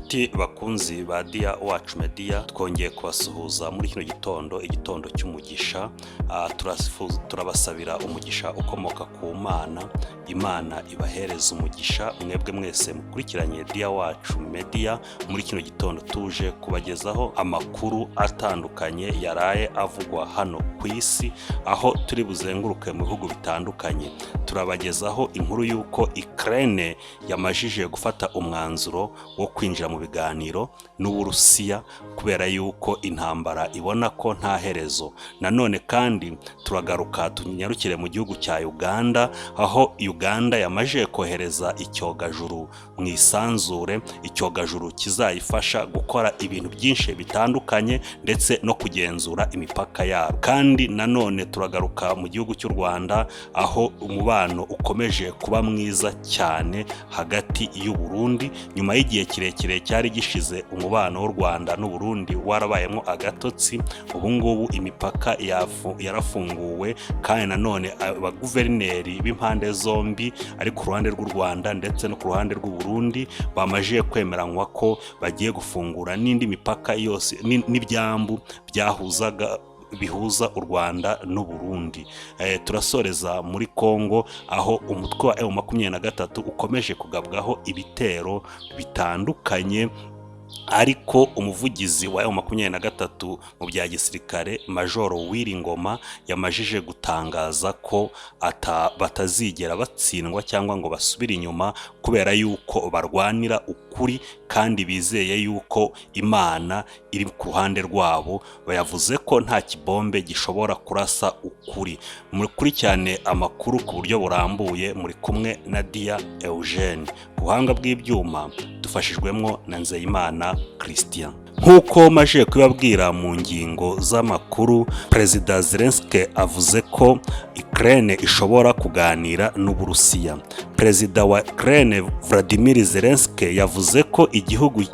Nshuti bakunzi ba Dia Wacu Media, twongeye kubasuhuza muri kino igitondo cy'umugisha. Turabasabira umugisha ukomoka ku Imana ibahereza umugisha. Mwebwe mwese mukurikiranye Dia Wacu Media, muri kino gitondo tuje kubagezaho amakuru atandukanye yaraye avugwa hano ku isi, aho turi buzenguruke mu bihugu bitandukanye. Turabagezaho inkuru y'uko Ukraine yamajije gufata umwanzuro wo kwinjira mu biganiro n'Uburusiya kubera yuko intambara ibona ko nta herezo. Nanone kandi turagaruka tunyarukire mu gihugu cya Uganda, aho Uganda yamajije kohereza icyogajuru mu isanzure, icyogajuru kizayifasha gukora ibintu byinshi bitandukanye ndetse no kugenzura imipaka yabo. Kandi nanone turagaruka mu gihugu cy'u Rwanda, aho umubano ukomeje kuba mwiza cyane hagati y'u Burundi nyuma y'igihe kirekire cyari gishize umubano w'u Rwanda n'u Burundi warabayemo agatotsi. Ubu ngubu imipaka yarafunguwe, kandi nanone abaguverineri b'impande zombi ari ku ruhande rw'u Rwanda ndetse no ku ruhande rw'u Burundi bamajije kwemeranywa ko bagiye gufungura n'indi mipaka yose n'ibyambu bihuza u Rwanda n'u Burundi. Turasoreza muri Kongo, aho umutwe wa M23 ukomeje kugabwaho ibitero bitandukanye, ariko umuvugizi wa M23 mu bya gisirikare Major Wiringoma yamajije gutangaza ko batazigera batsindwa cyangwa ngo basubire inyuma, kubera yuko barwanira ukuri kandi bizeye yuko Imana iri ku ruhande rwabo. Bayavuze ko nta kibombe gishobora kurasa ukuri. Muri cyane amakuru ku buryo burambuye, muri kumwe na Dia Eugene, buhanga bw'ibyuma dufashijwemo na Nzeyimana Christian. Nk'uko maje kubabwira mu ngingo z'amakuru, Perezida Zelensky avuze ko Ukraine ishobora kuganira n'Uburusiya. Perezida wa Ukraine Vladimir Zelensky yavuze ko igihugu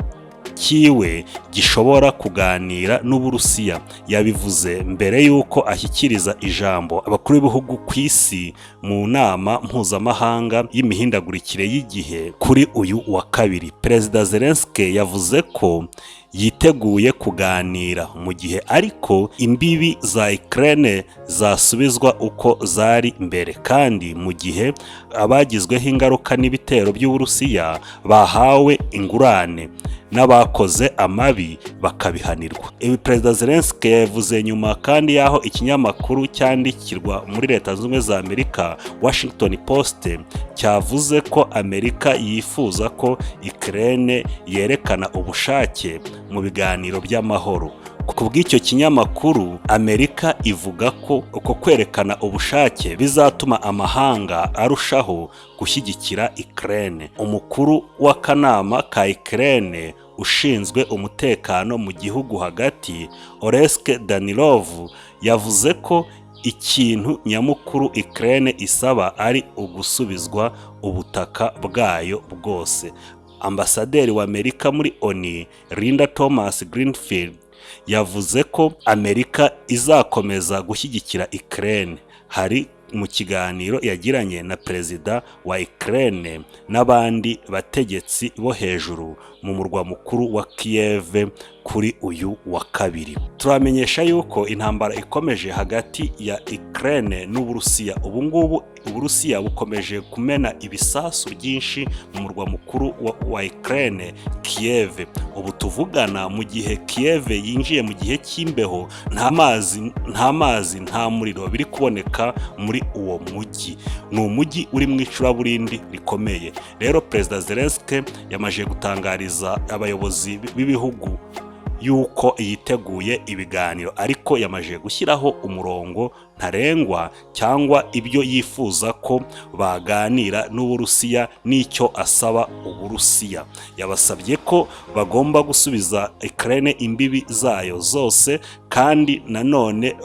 kiwe gishobora kuganira n'Uburusiya. Yabivuze mbere yuko ashyikiriza ijambo abakuru b'ibihugu ku isi mu nama mpuzamahanga y'imihindagurikire y'igihe kuri uyu wa kabiri. Perezida Zelensky yavuze ko yiteguye kuganira mu gihe ariko imbibi za Ukraine zasubizwa uko zari mbere, kandi mu gihe abagizweho ingaruka n'ibitero by'Uburusiya bahawe ingurane n'abakoze amabi bakabihanirwa. Ibi Perezida Zelensky yavuze nyuma kandi yaho ikinyamakuru cyandikirwa muri Leta Zunze Ubumwe za Amerika Washington Post cyavuze ko Amerika yifuza ko Ukraine yerekana ubushake mu biganiro by'amahoro. Ku bw'icyo kinyamakuru, Amerika ivuga ko uko kwerekana ubushake bizatuma amahanga arushaho gushyigikira Ukraine. Umukuru w'akanama ka Ukraine ushinzwe umutekano mu gihugu hagati, Oleksiy Danilov, yavuze ko ikintu nyamukuru Ukraine isaba ari ugusubizwa ubutaka bwayo bwose. Ambasaderi wa Amerika muri ONU Linda Thomas-Greenfield yavuze ko Amerika izakomeza gushyigikira Ukraine. Hari mu kiganiro yagiranye na Perezida wa Ukraine n'abandi bategetsi bo hejuru mu murwa mukuru wa Kiev kuri uyu wa kabiri. Turamenyesha yuko intambara ikomeje hagati ya Ukraine n'Uburusiya. Ubu ngubu Uburusiya bukomeje kumena ibisasu byinshi mu murwa mukuru wa Ukraine, Kiev. Ubu tuvugana mu gihe Kiev yinjiye mu gihe cy'imbeho, nta mazi nta muriro biri kuboneka muri uwo mujyi. Ni umujyi uri mu icuraburindi rikomeye. Rero Perezida Zelensky yamaje gutangariza abayobozi b'ibihugu yuko yiteguye ibiganiro, ariko yamaje gushyiraho umurongo ntarengwa cyangwa ibyo yifuza ko baganira n'Uburusiya n'icyo asaba Uburusiya. Yabasabye ko bagomba gusubiza Ukraine imbibi zayo zose, kandi nanone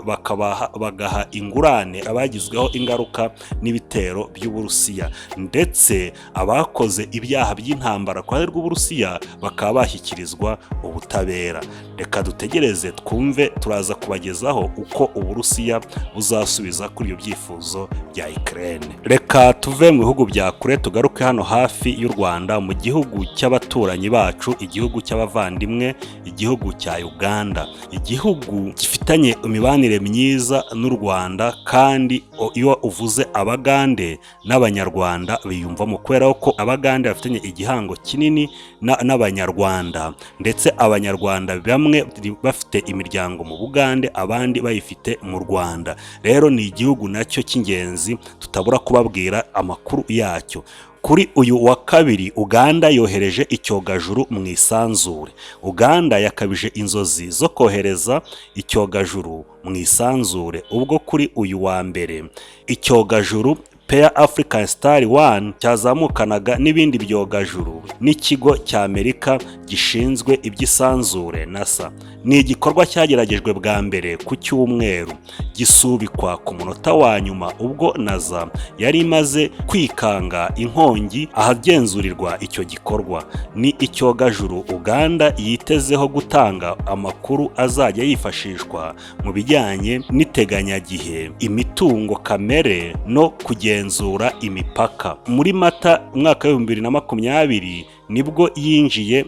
bagaha ingurane abagizweho ingaruka n'ibitero by'Uburusiya, ndetse abakoze ibyaha by'intambara ku ruhande rw'Uburusiya bakaba bashyikirizwa ubutabera. Reka dutegereze twumve, turaza kubagezaho uko Uburusiya buzasubiza kuri ibyo byifuzo bya Ukraine. Reka tuve mu bihugu bya kure tugaruke hano hafi y'u Rwanda, mu gihugu cy'abaturanyi bacu, igihugu cy'abavandimwe, igihugu cya Uganda, igihugu gifitanye imibanire myiza n'u Rwanda, kandi iyo uvuze Abagande n'Abanyarwanda biyumvamo, kubera ko Abagande bafitanye igihango kinini n'Abanyarwanda, ndetse Abanyarwanda bamwe bafite imiryango mu Bugande, abandi bayifite mu Rwanda. Rero ni igihugu nacyo cy'ingenzi tutabura kubabwira amakuru yacyo. Kuri uyu wa kabiri Uganda yohereje icyogajuru mu isanzure. Uganda yakabije inzozi zo kohereza icyogajuru mu isanzure, ubwo kuri uyu wa mbere icyogajuru Pear African Star 1 cyazamukanaga n'ibindi byogajuru n'ikigo cy'Amerika gishinzwe iby'isanzure NASA. Ni igikorwa cyageragejwe bwa mbere ku cyumweru, gisubikwa ku munota wa nyuma ubwo NASA yari imaze kwikanga inkongi ahagenzurirwa icyo gikorwa. Ni icyogajuru Uganda yitezeho gutanga amakuru azajya yifashishwa mu bijyanye n'iteganyagihe, imitungo kamere no kugenzura imipaka. Muri Mata umwaka wa 2020 nibwo yinjiye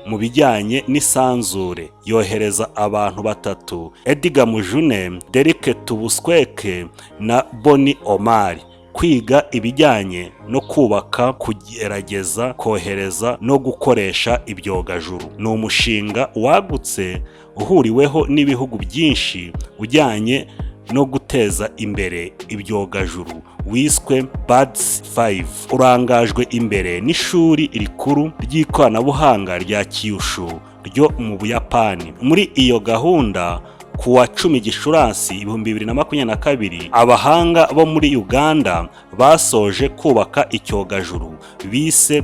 mu bijyanye n'isanzure, yohereza abantu batatu: Edgar Mujune, Derek Tubusweke na Boni Omari, kwiga ibijyanye no kubaka, kugerageza kohereza no gukoresha ibyogajuru. Ni umushinga wagutse uhuriweho n'ibihugu byinshi ujyanye no guteza imbere ibyogajuru, wiswe BADS 5. urangajwe imbere n'ishuri rikuru ry'ikoranabuhanga rya Kyushu ryo mu Buyapani. Muri iyo gahunda kuwa 10 Gicurasi 2022 abahanga bo muri Uganda basoje kubaka icyogajuru bise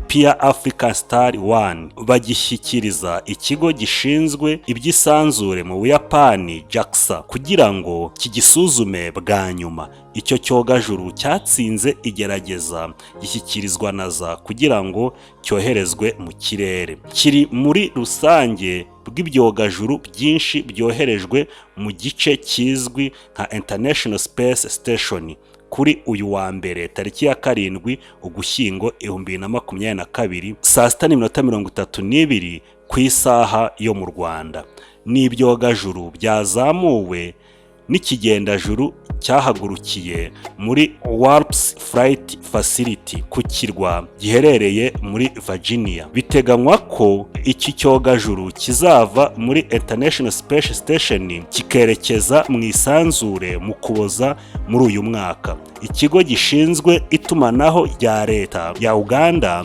Pear African Star 1, bagishyikiriza ikigo gishinzwe iby'isanzure mu Buyapani JAXA kugira ngo kigisuzume bwa nyuma. Icyo cyogajuru cyatsinze igerageza gishyikirizwa NASA kugira ngo cyoherezwe mu kirere. Kiri muri rusange bw'ibyogajuru byinshi byoherejwe mu gice kizwi nka International Space Station kuri uyu wa mbere tariki ya 7 Ugushyingo 2022 saa 6:32 ku isaha yo mu Rwanda. Ni ibyogajuru byazamuwe n'ikigendajuru cyahagurukiye muri Warps Flight Facility ku kirwa giherereye muri Virginia. Biteganywa ko iki cyogajuru kizava muri International Space Station kikerekeza mu isanzure mu Kuboza muri uyu mwaka. Ikigo gishinzwe itumanaho rya leta ya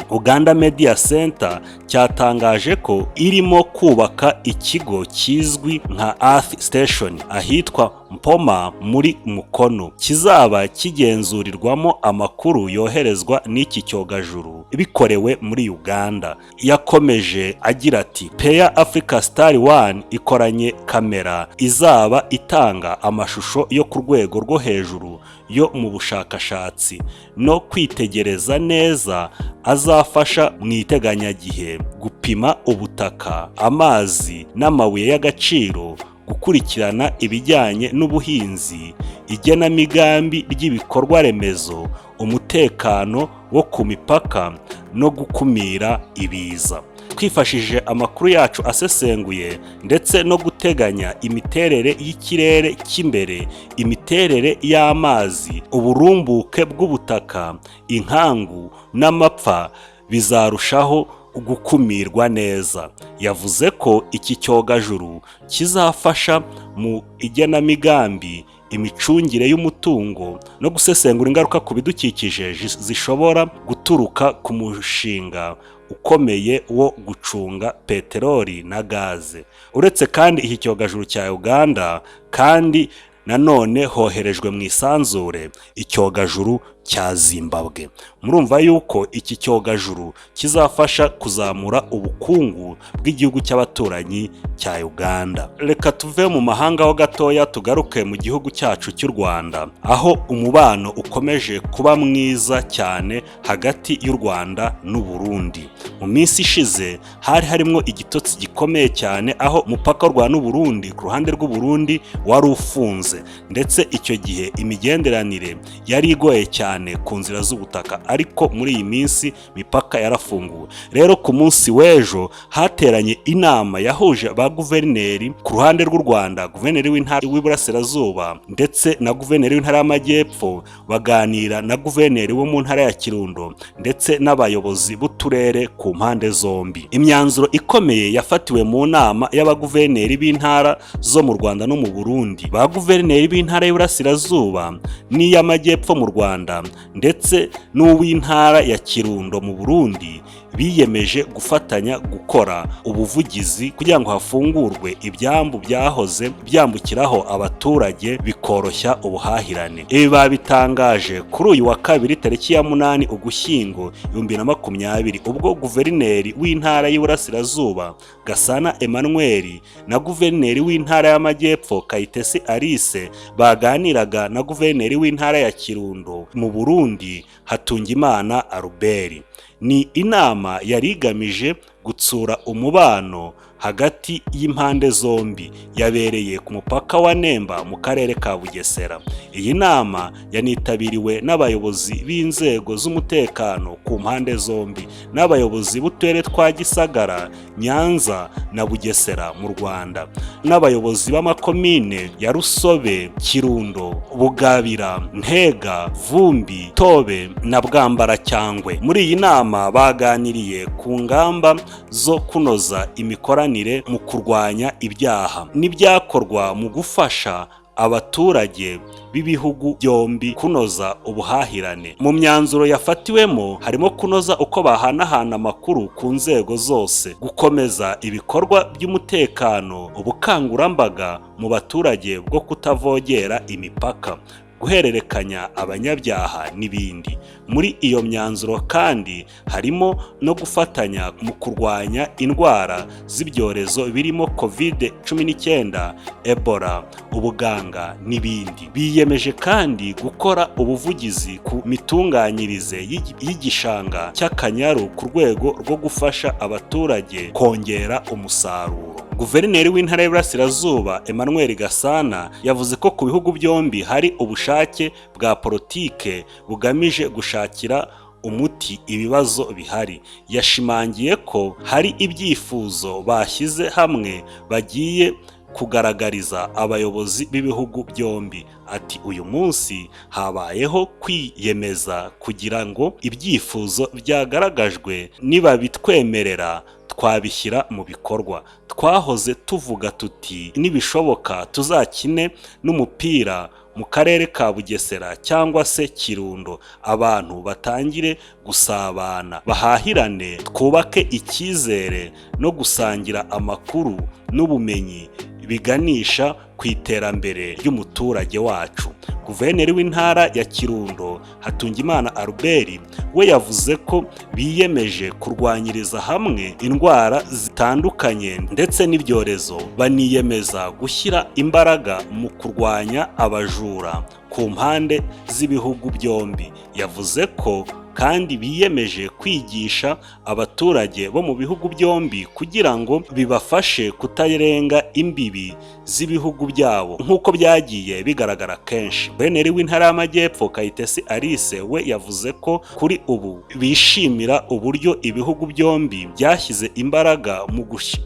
Uganda Media Center, cyatangaje ko irimo kubaka ikigo kizwi nka Earth Station ahitwa Mpoma muri Mukono, kizaba kigenzurirwamo amakuru yoherezwa n'iki cyogajuru bikorewe muri Uganda. Yakomeje agira ati, Pear Africa Star 1 ikoranye kamera izaba itanga amashusho yo ku rwego rwo hejuru yo mu bushakashatsi no kwitegereza neza, azafasha mu iteganyagihe gupima ubutaka, amazi n'amabuye y'agaciro, gukurikirana ibijyanye n'ubuhinzi, igenamigambi ry'ibikorwa remezo, umutekano wo ku mipaka no gukumira ibiza. Twifashishije amakuru yacu asesenguye ndetse no guteganya imiterere y'ikirere cy'imbere, imiterere y'amazi, uburumbuke bw'ubutaka, inkangu n'amapfa bizarushaho gukumirwa neza. Yavuze ko iki cyogajuru kizafasha mu igenamigambi, imicungire y'umutungo no gusesengura ingaruka ku bidukikije zishobora guturuka ku mushinga ukomeye wo gucunga peteroli na gaze. Uretse kandi iki cyogajuru cya Uganda, kandi nanone hoherejwe mu isanzure icyogajuru cya Zimbabwe. Murumva yuko iki cyogajuru kizafasha kuzamura ubukungu bw'igihugu cy'abaturanyi cya Uganda. Reka tuve mu mahanga ho gatoya tugaruke mu gihugu cyacu cy'u Rwanda, aho umubano ukomeje kuba mwiza cyane hagati y'u Rwanda n'u Burundi. Mu minsi ishize hari harimo igitotsi gikomeye cyane, aho umupaka w'u Rwanda n'u Burundi ku ruhande rw'u Burundi wari ufunze, ndetse icyo gihe imigenderanire yari igoye cyane ku nzira z'ubutaka, ariko muri iyi minsi imipaka yarafunguwe. Rero ku munsi w'ejo hateranye inama yahuje ba guverineri ku ruhande rw'u Rwanda, guverineri w'intara y'Iburasirazuba ndetse na guverineri w'intara y'Amajyepfo, baganira na guverineri wo mu ntara ya Kirundo ndetse n'abayobozi b'uturere ku mpande zombi. Imyanzuro ikomeye yafatiwe mu nama y'abaguverineri b'intara zo mu Rwanda no mu Burundi, ba guverineri b'intara y'Iburasirazuba n'iy'Amajyepfo mu Rwanda ndetse n'uw'intara ya Kirundo mu Burundi biyemeje gufatanya gukora ubuvugizi kugira ngo hafungurwe ibyambu byahoze byambukiraho abaturage bikoroshya ubuhahirane. Ibi babitangaje kuri uyu wa kabiri tariki ya 8 Ugushyingo 2020, ubwo guverineri w'intara y'Iburasirazuba Gasana Emmanuel na guverineri w'intara y'Amajyepfo Kayitesi Alice baganiraga na guverineri w'intara ya Kirundo mu Burundi Hatungimana Albert. Ni inama yari igamije gutsura umubano hagati y'impande zombi, yabereye ku mupaka wa Nemba mu karere ka Bugesera. Iyi nama yanitabiriwe n'abayobozi b'inzego z'umutekano ku mpande zombi n'abayobozi b'uturere twa Gisagara, Nyanza na Bugesera mu Rwanda, n'abayobozi b'amakomine ya Rusobe, Kirundo, Bugabira, Ntega, Vumbi, Tobe na Bwambaracyangwe. Muri iyi nama baganiriye ku ngamba zo kunoza imikoranire mu kurwanya ibyaha n'ibyakorwa mu gufasha abaturage b'ibihugu byombi kunoza ubuhahirane. Mu myanzuro yafatiwemo harimo kunoza uko bahanahana amakuru ku nzego zose, gukomeza ibikorwa by'umutekano, ubukangurambaga mu baturage bwo kutavogera imipaka, guhererekanya abanyabyaha n'ibindi. Muri iyo myanzuro kandi harimo no gufatanya mu kurwanya indwara z'ibyorezo birimo COVID-19, Ebola, ubuganga n'ibindi. Biyemeje kandi gukora ubuvugizi ku mitunganyirize y'igishanga cy'Akanyaru ku rwego rwo gufasha abaturage kongera umusaruro. Guverineri w'intara y'Iburasirazuba Emmanuel Gasana yavuze ko ku bihugu byombi hari ubushake bwa politike bugamije gushakira umuti ibibazo bihari. Yashimangiye ko hari ibyifuzo bashyize hamwe bagiye kugaragariza abayobozi b'ibihugu byombi. Ati uyu munsi habayeho kwiyemeza kugira ngo ibyifuzo byagaragajwe nibabitwemerera twabishyira mu bikorwa. Twahoze tuvuga tuti nibishoboka tuzakine n'umupira mu karere ka Bugesera cyangwa se Kirundo, abantu batangire gusabana, bahahirane, twubake icyizere no gusangira amakuru n'ubumenyi biganisha ku iterambere ry'umuturage wacu. Guverineri w'intara ya Kirundo Hatungimana Albert we yavuze ko biyemeje kurwanyiriza hamwe indwara zitandukanye ndetse n'ibyorezo, baniyemeza gushyira imbaraga mu kurwanya abajura ku mpande z'ibihugu byombi. Yavuze ko kandi biyemeje kwigisha abaturage bo mu bihugu byombi kugira ngo bibafashe kutarenga imbibi z'ibihugu byabo nk'uko byagiye bigaragara kenshi. Guverineri w'intara y'Amajyepfo Kayitesi Alice we yavuze ko kuri ubu bishimira uburyo ibihugu byombi byashyize imbaraga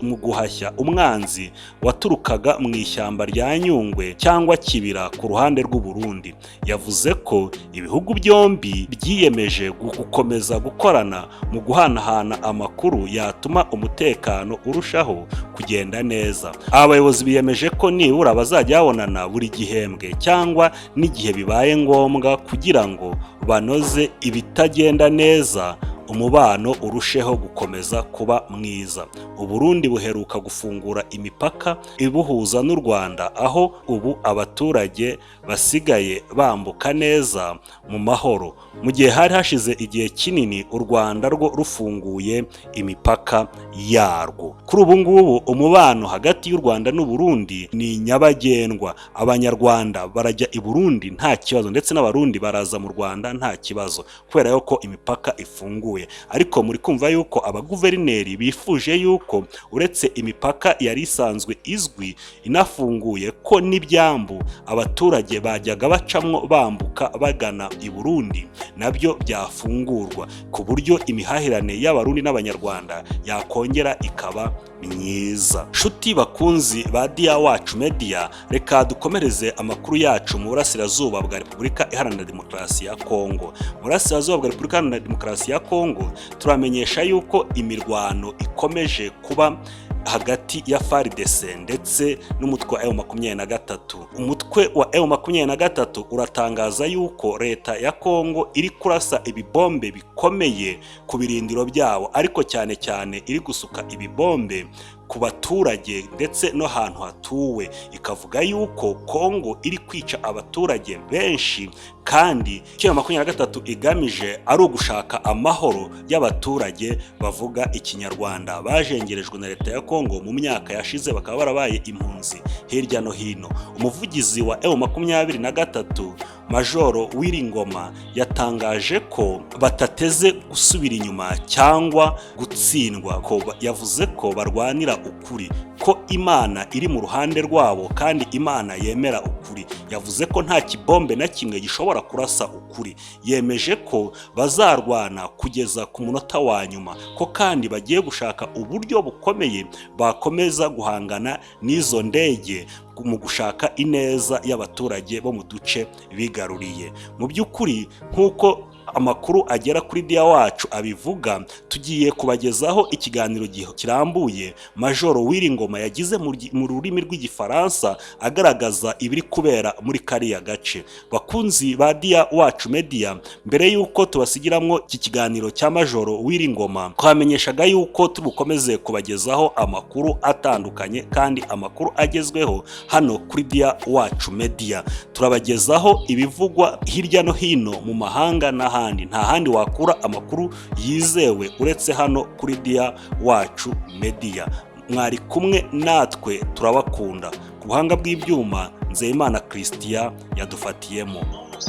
mu guhashya umwanzi waturukaga mu ishyamba rya Nyungwe cyangwa Kibira ku ruhande rw'u Burundi. Yavuze ko ibihugu byombi byiyemeje gukomeza gukorana mu guhanahana amakuru yatuma umutekano urushaho kugenda neza. Abayobozi biyemeje ko nibura bazajya babonana buri gihembwe cyangwa n'igihe bibaye ngombwa kugira ngo banoze ibitagenda neza, umubano urusheho gukomeza kuba mwiza. Uburundi buheruka gufungura imipaka ibuhuza n'u Rwanda, aho ubu abaturage basigaye bambuka neza mu mahoro, mu gihe hari hashize igihe kinini u Rwanda rwo rufunguye imipaka yarwo. Kuri ubu ngubu umubano hagati y'u Rwanda n'u Burundi ni nyabagendwa. Abanyarwanda barajya i Burundi nta kibazo, ndetse n'abarundi baraza mu Rwanda nta kibazo, kubera yuko imipaka ifunguye. Ariko muri kumva yuko abaguverineri bifuje yuko uretse imipaka yari isanzwe izwi inafunguye, ko n'ibyambu abaturage bajyaga bacamwo bambuka bagana i Burundi nabyo byafungurwa, ku buryo imihahirane y'abarundi n'abanyarwanda yakongera ikaba myiza. Nshuti bakunzi ba Dia Wacu Media, reka dukomereze amakuru yacu mu burasirazuba bwa Repubulika Iharanira Demokarasi ya Kongo. Mu burasirazuba bwa Repubulika Iharanira Demokarasi ya Kongo turamenyesha yuko imirwano ikomeje kuba hagati ya FARDC ndetse n'umutwe wa M23. Umutwe wa M23 uratangaza yuko leta ya Kongo iri kurasa ibibombe bikomeye ku birindiro byabo, ariko cyane cyane iri gusuka ibibombe ku baturage ndetse no hantu hatuwe. Ikavuga yuko Kongo iri kwica abaturage benshi, kandi M23 igamije ari ugushaka amahoro y'abaturage bavuga ikinyarwanda bajengerejwe na leta ya Kongo mu myaka yashize, bakaba barabaye impunzi hirya no hino. Umuvugizi wa M23 Majoro Wiringoma yatangaje ko batateze gusubira inyuma cyangwa gutsindwa, ko yavuze ko barwanira ukuri, ko Imana iri mu ruhande rwabo kandi Imana yemera ukuri. Yavuze ko nta kibombe na kimwe gishobora kurasa ukuri. Yemeje ko bazarwana kugeza ku munota wa nyuma, ko kandi bagiye gushaka uburyo bukomeye bakomeza guhangana n'izo ndege mu gushaka ineza y'abaturage bo mu duce bigaruriye. Mu by'ukuri nk'uko amakuru agera kuri Dia Wacu abivuga, tugiye kubagezaho ikiganiro kirambuye Majoro Wiringoma yagize mu rurimi rw'igifaransa agaragaza ibiri kubera muri kariya gace. Bakunzi ba Dia Wacu Media, mbere yuko tubasigiramwo iki kiganiro cya Majoro Wiringoma, twamenyeshaga yuko tubukomeze kubagezaho amakuru atandukanye kandi amakuru agezweho hano kuri Dia Wacu Media. Turabagezaho ibivugwa hirya no hino mu mahanga n'ahandi. Nta handi wakura amakuru yizewe uretse hano kuri Dia Wacu Media. Mwari kumwe natwe, turabakunda. Ku buhanga bw'ibyuma Nzeyimana Christian yadufatiyemo. Nous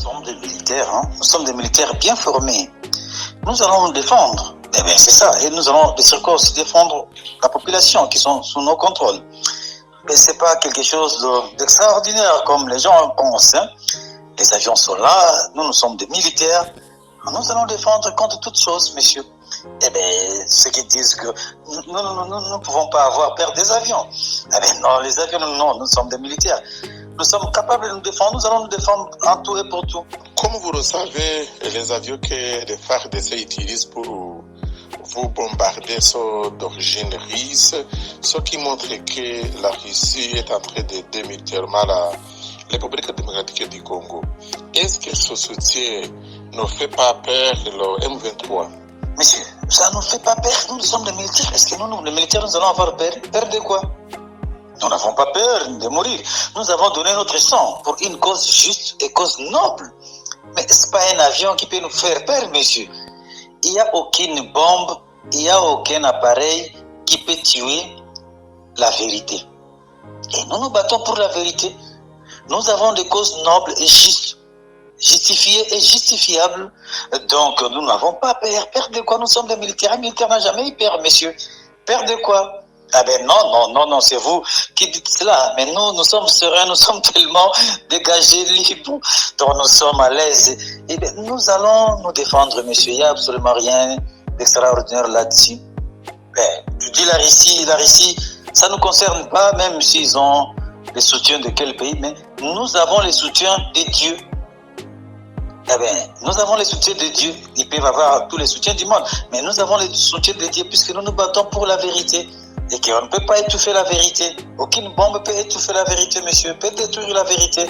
sommes des militaires bien formés. Nous allons nous défendre. Eh bien, c'est ça. Et nous allons de surcroît aussi défendre la population qui sont sous nos contrôles. Mais c'est pas quelque chose d'extraordinaire comme les gens pensent. Hein. Les avions sont là. Nous sommes des militaires. Nous allons défendre contre toutes choses, messieurs. Eh bien, ceux qui disent que nous ne pouvons pas avoir peur des avions. Eh bien, non, les avions, non, nous sommes des militaires. Nous sommes capables de nous défendre, nous allons nous défendre en tout et pour tout. Comme vous le savez, les avions que les FARDC utilisent pour vous bombarder sont d'origine russe, ce qui montre que la Russie est en train de démilitairement la République démocratique du Congo. Est-ce que ce soutien ne fait pas peur le M23? Monsieur, ça ne nous fait pas peur, nous sommes des militaires. Est-ce que nous, les militaires, nous allons avoir peur? Peur de quoi? Nous n'avons pas peur de mourir. Nous avons donné notre sang pour une cause juste et cause noble. Mais ce n'est pas un avion qui peut nous faire peur, monsieur. Il n'y a aucune bombe, il n'y a aucun appareil qui peut tuer la vérité. Et nous nous battons pour la vérité. Nous avons des causes nobles et justes, justifiées et justifiables. Donc nous n'avons pas peur. Peur de quoi? Nous sommes des militaires. Un militaire n'a jamais eu peur, messieurs. Peur de quoi? Ah ben non, c'est vous qui dites cela. Mais nous sommes sereins, nous sommes tellement dégagés, libres, donc nous sommes à l'aise. Et bien, nous allons nous défendre, monsieur. Il n'y a absolument rien d'extraordinaire là-dessus. Ben, je dis la Russie, ça ne nous concerne pas, même s'ils ont le soutien de quel pays, mais nous avons le soutien de Dieu. Eh bien, nous avons le soutien de Dieu. Ils peuvent avoir tous les soutiens du monde, mais nous avons le soutien de Dieu puisque nous nous battons pour la vérité. Et qu'on ne peut pas étouffer la vérité. Aucune bombe peut étouffer la vérité, monsieur, peut détruire la vérité.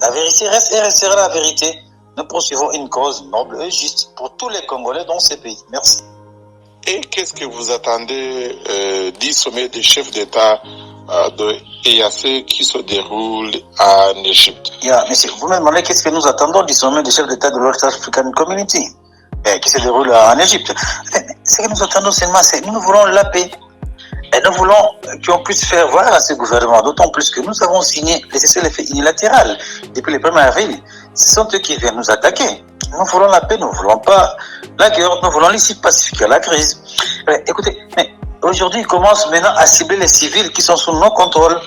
La vérité reste et restera la vérité. Nous poursuivons une cause noble et juste pour tous les Congolais dans ces pays. Merci. Et qu'est-ce que vous attendez du sommet des chefs d'État de EAC qui se déroule en Égypte? Monsieur, vous me demandez qu'est-ce que nous attendons du sommet des chefs d'État de l'West African Community qui se déroule en Égypte. Ce que nous attendons seulement, c'est que nous voulons la paix. Et nous voulons qu'on puisse faire voir à ce gouvernement, d'autant plus que nous avons signé le cessez-le-feu unilatéral depuis le 1er avril. Ce sont eux qui viennent nous attaquer. Nous voulons la paix, nous ne voulons pas la guerre, nous voulons l'issue pacifique à la crise. Écoutez, mais aujourd'hui, ils commencent maintenant à cibler les civils qui sont sous nos contrôles.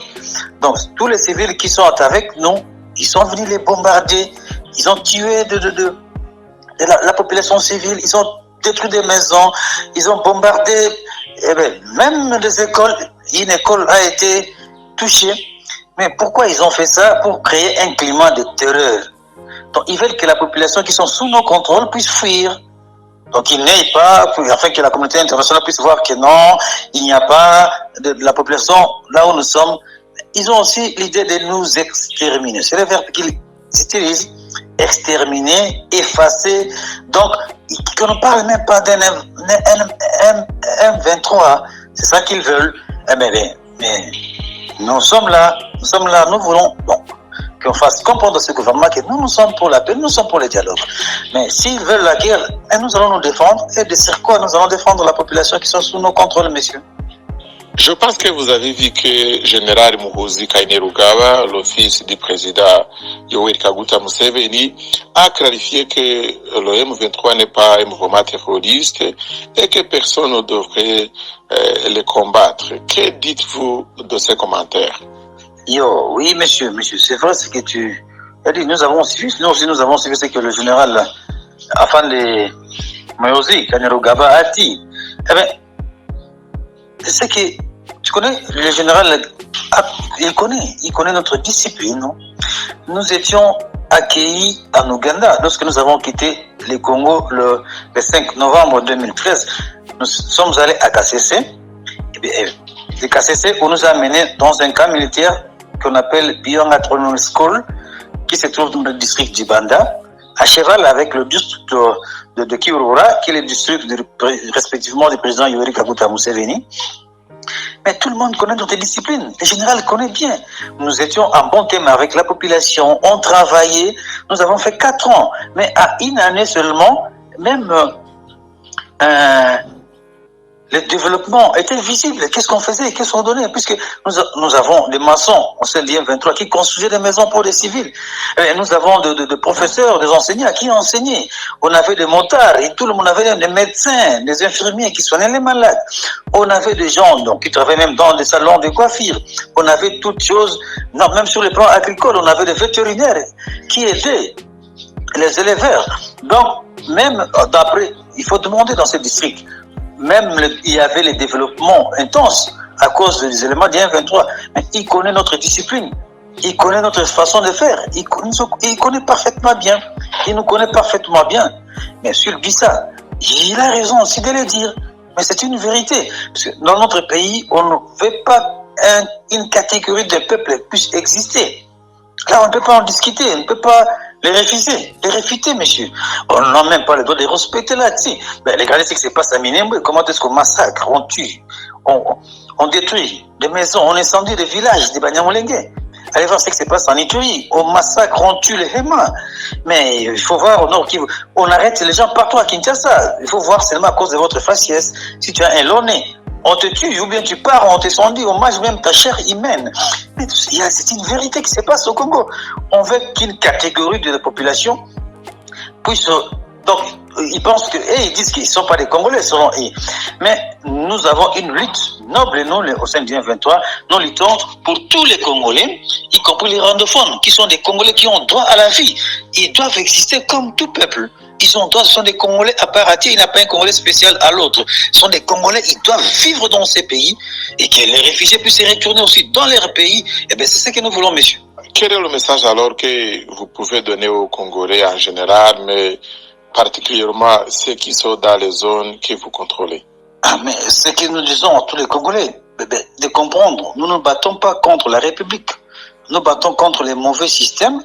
Donc, tous les civils qui sont avec nous, ils sont venus les bombarder, ils ont tué la population civile, ils ont détruit des maisons, ils ont bombardé, même les écoles. Une école a été touchée. Mais pourquoi ils ont fait ça? Pour créer un climat de terreur. Donc ils veulent que la population qui sont sous nos contrôles puisse fuir. Donc ils n'aillent pas, afin que la communauté internationale puisse voir que non, il n'y a pas de la population là où nous sommes. Ils ont aussi l'idée de nous exterminer. C'est le verbe qu'ils utilisent. Exterminer, effacer. Donc, qu'on ne parle même pas d'un M23. C'est ça qu'ils veulent. Mais nous sommes là, nous voulons qu'on fasse comprendre à ce gouvernement que nous sommes pour la paix, nous sommes pour le dialogue. Mais s'ils veulent la guerre, nous allons nous défendre. Et de sur quoi nous allons défendre la population qui sont sous nos contrôles, messieurs? Je pense que vous avez vu que Général Muhoozi Kainerugaba, l'office du président Yoweri Kaguta Museveni, a clarifié que le M23 n'est pas un mouvement terroriste et que personne ne devrait le combattre. Que dites-vous de ces commentaires? Oui, monsieur, c'est vrai ce que tu as dit. Nous avons suivi ce que le général Afande Muhoozi Kainerugaba a dit. C'est que, tu connais, le général, il connaît notre discipline. Non? Nous étions accueillis en Ouganda lorsque nous avons quitté le Congo le 5 novembre 2013. Nous sommes allés à KCC. Le KCC, on nous a amenés dans un camp militaire qu'on appelle Biyonga Training School, qui se trouve dans le district d'Ibanda, à cheval avec le district de Kiurura, qui est le district respectivement du président Yoweri Kaguta Museveni. Mais tout le monde connaît notre discipline. Le général connaît bien. Nous étions en bon thème avec la population, on travaillait. Nous avons fait 4 ans. Mais à une année seulement, même le développement était visible. Qu'est-ce qu'on faisait? Qu'est-ce qu'on donnait? Puisque nous avons des maçons au sein du M23 qui construisaient des maisons pour les civils. Et nous avons des professeurs, des enseignants qui enseignaient. On avait des motards et tout le monde avait des médecins, des infirmiers qui soignaient les malades. On avait des gens qui travaillaient même dans des salons de coiffure. On avait toutes choses, même sur le plan agricole, on avait des vétérinaires qui aidaient les éleveurs. Donc, même d'après, il faut demander dans ces districts. Même il y avait les développements intenses à cause des éléments du M23. Mais il connaît notre discipline. Il connaît notre façon de faire. Il connaît parfaitement bien. Il nous connaît parfaitement bien. Mais sur Bissa, il a raison aussi de le dire. Mais c'est une vérité. Parce que dans notre pays, on ne veut pas une catégorie de peuple puisse exister. Là, on ne peut pas en discuter. On ne peut pas les refuser, les réfuter, monsieur. On n'a même pas le droit de respecter là-dessus. Regardez ce qui se passe à Minembwe. Comment est-ce qu'on massacre, on tue, on détruit des maisons, on incendie des villages des Banyamulenge. Allez voir ce qui se passe en Ituri. On massacre, on tue les Hémas. Mais il faut voir au Nord Kivu. On arrête les gens partout à Kinshasa. Il faut voir seulement à cause de votre faciès. Si tu as un Lonnais, on te tue, ou bien tu pars, on t'incendie, on mange même ta chair humaine. Mais c'est une vérité qui se passe au Congo. On veut qu'une catégorie de la population puisse... Donc, ils pensent que... ils disent qu'ils ne sont pas des Congolais, selon eux. Mais nous avons une lutte noble, nous, au sein du M23. Nous luttons pour tous les Congolais, y compris les rwandophones, qui sont des Congolais qui ont droit à la vie. Ils doivent exister comme tout peuple. Ils ont droit, ce sont des Congolais à part entière. Il n'y a pas un Congolais spécial à l'autre. Ce sont des Congolais, ils doivent vivre dans ces pays et que les réfugiés puissent se retourner aussi dans leur pays. Eh bien, c'est ce que nous voulons, messieurs. Quel est le message alors que vous pouvez donner aux Congolais en général, mais particulièrement ceux qui sont dans les zones que vous contrôlez? Mais ce que nous disons à tous les Congolais, de comprendre, nous ne battons pas contre la République. Nous battons contre les mauvais systèmes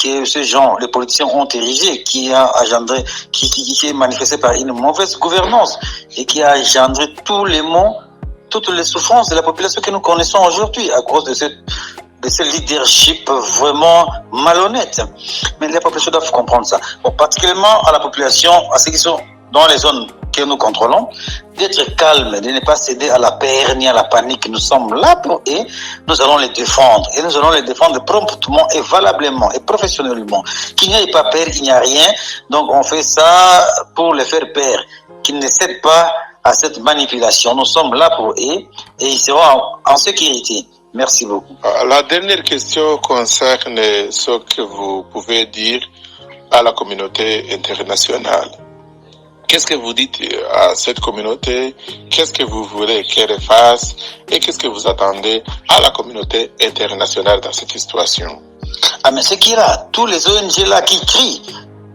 que ces gens, les politiciens ont érigé, qui a engendré, qui est manifesté par une mauvaise gouvernance et qui a engendré tous les maux, toutes les souffrances de la population que nous connaissons aujourd'hui à cause de ce leadership vraiment malhonnête. Mais la population doit comprendre ça. Bon, particulièrement à la population, à ceux qui sont dans les zones que nous contrôlons, d'être calme, de ne pas céder à la peur ni à la panique. Nous sommes là pour eux, nous allons les défendre. Et nous allons les défendre promptement et valablement et professionnellement. Qu'il n'y ait pas peur, il n'y a rien. Donc on fait ça pour les faire peur. Qu'ils ne cèdent pas à cette manipulation. Nous sommes là pour eux et ils seront en sécurité. Merci beaucoup. La dernière question concerne ce que vous pouvez dire à la communauté internationale. Qu'est-ce que vous dites à cette communauté? Qu'est-ce que vous voulez qu'elle fasse? Et qu'est-ce que vous attendez à la communauté internationale dans cette situation? Ah, mais c'est qu'il y a tous les ONG là qui crient,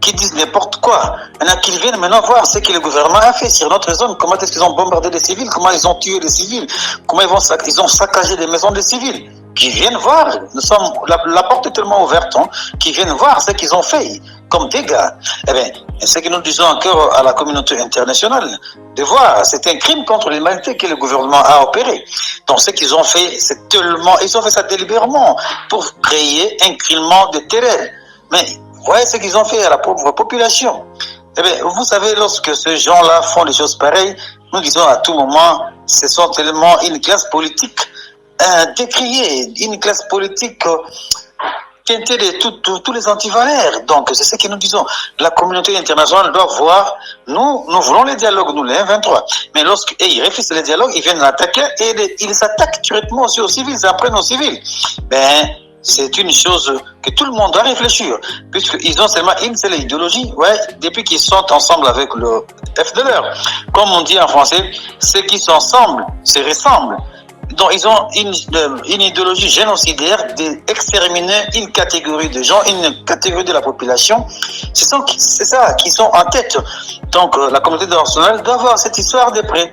qui disent n'importe quoi. Il y en a qui viennent maintenant voir ce que le gouvernement a fait sur notre zone. Comment est-ce qu'ils ont bombardé des civils? Comment ils ont tué des civils? Comment ils ont saccagé des maisons des civils? Qui viennent voir. Nous sommes, la porte est tellement ouverte, hein, qui viennent voir ce qu'ils ont fait comme dégâts. Eh bien, ce que nous disons encore à la communauté internationale, de voir, c'est un crime contre l'humanité que le gouvernement a opéré. Donc, ce qu'ils ont fait, c'est tellement, ils ont fait ça délibérément pour créer un climat de terreur. Mais, voyez ce qu'ils ont fait à la pauvre population. Eh bien, vous savez, lorsque ces gens-là font des choses pareilles, nous disons à tout moment, ce sont tellement une classe politique décriée, une classe politique teintée de tous les antivaleurs. Donc, c'est ce que nous disons. La communauté internationale doit voir, nous voulons les dialogues, nous, les M23. Mais lorsqu'ils refusent les dialogues, ils viennent attaquer et ils s'attaquent directement aussi aux civils, ils apprennent aux civils. Ben, c'est une chose que tout le monde doit réfléchir, puisqu'ils ont seulement une seule idéologie, ouais, depuis qu'ils sont ensemble avec le FDLR. Comme on dit en français, ceux qui sont ensemble se ressemblent. Donc, ils ont une idéologie génocidaire d'exterminer une catégorie de gens, une catégorie de la population. C'est ça qui sont en tête. Donc, la communauté internationale doit voir cette histoire de près.